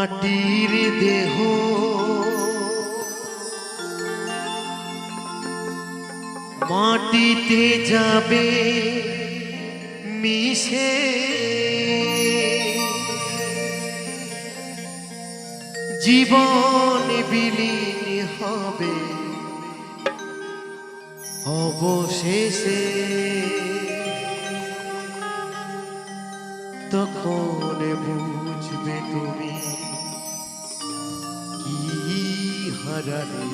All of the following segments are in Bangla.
মাটির দেহ মাটিতে যাবে মিশে, জীবন বিলীন হবে অবশেষে। তখন বুঝবে তুমি কি হারালে।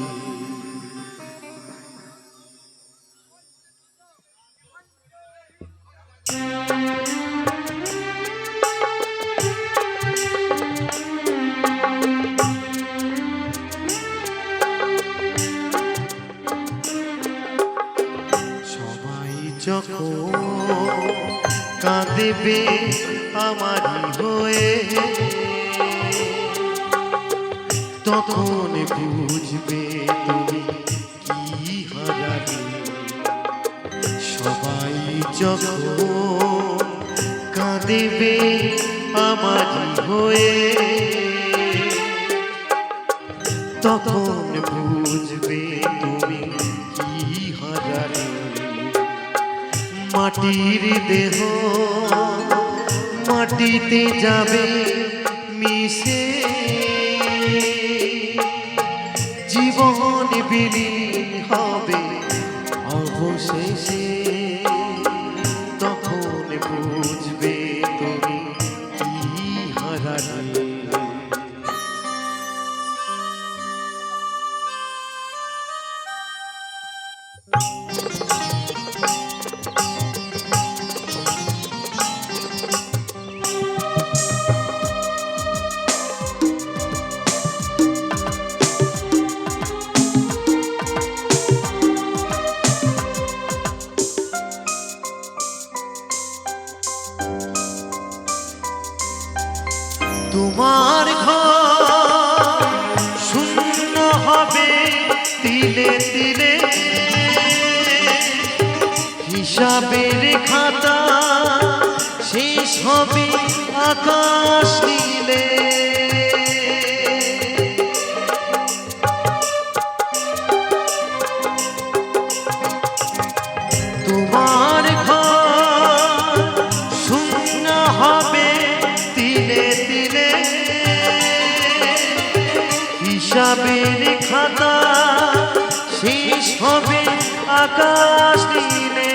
সবাই যখন কাঁদবে আমারই হয়ে, তখন বুঝবে তুমি কি হারালে। সবাই যখন কাঁদবে আমারই হয়ে, তখন বুঝবে তুমি কি হারালে। মাটির দেহ মাটিতে যাবে মিশে, জীবন বিলীন হবে অবশেষে। তখন বুঝবে তুমি কি হারালে। তোমার ঘর শূন্য হবে তিলে তিলে, হিসাবের খাতা শেষ হবে আকাশ নীলে। তোমার ঘর শূন্য হবে তিলে তিলে, হিসাবের খাতা শেষ হবে আকাশ নীলে।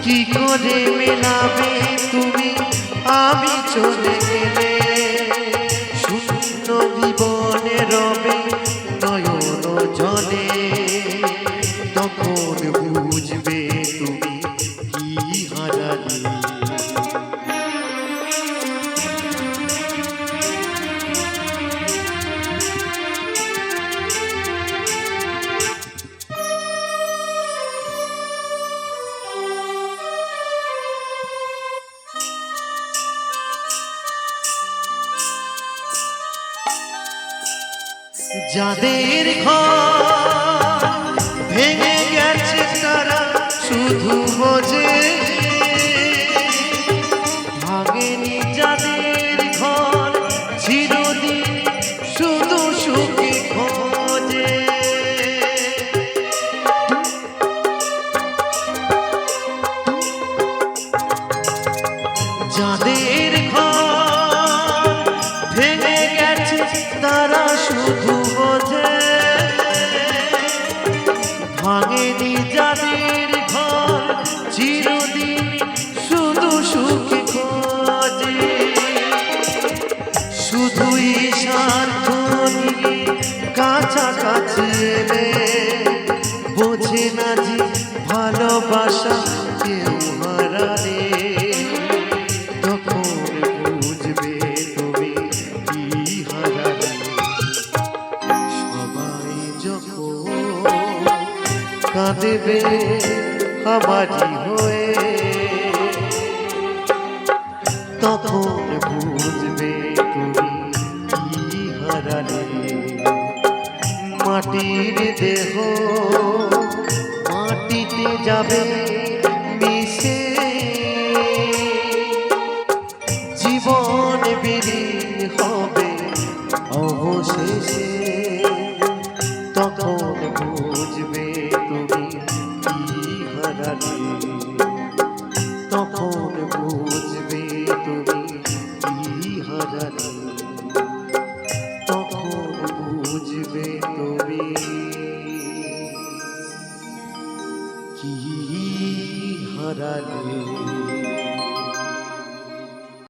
কি করে মেলাবে তুমি আমি চলে গেলে, শূন্য জীবনে রবে নয়ন জলে। তখন বুঝবে তুমি কি হারালে। যাদের ঘর ভেঙে গেছে তারা শুধু বোঝে, ভাঙেনি যাদের ঘর চিরদিন শুধু সুখে খোঁজে। যাদের ঘর ভেঙে গেছে তারা শুধু বোঝে, ভাঙেনি যাদের ঘর চিরদিন শুধু সুখে খোঁজে। শুধুই স্বার্থ নিয়ে কাছাকাছি এলে, বোঝে না যে ভালোবাসা কেউ হারালে। তখন বুঝবে তুমি কি হারালে। সবাই যখন কাঁদবে আমারই হয়ে, তখন বুঝবে তুমি কি হারালে। মাটির দেহ মাটিতে যাবে মিশে, জীবন বিলীন হবে অবশেষে, তখন বুঝবে তুমি কি হারালে, তখন বুঝবে তুমি কি হারালে।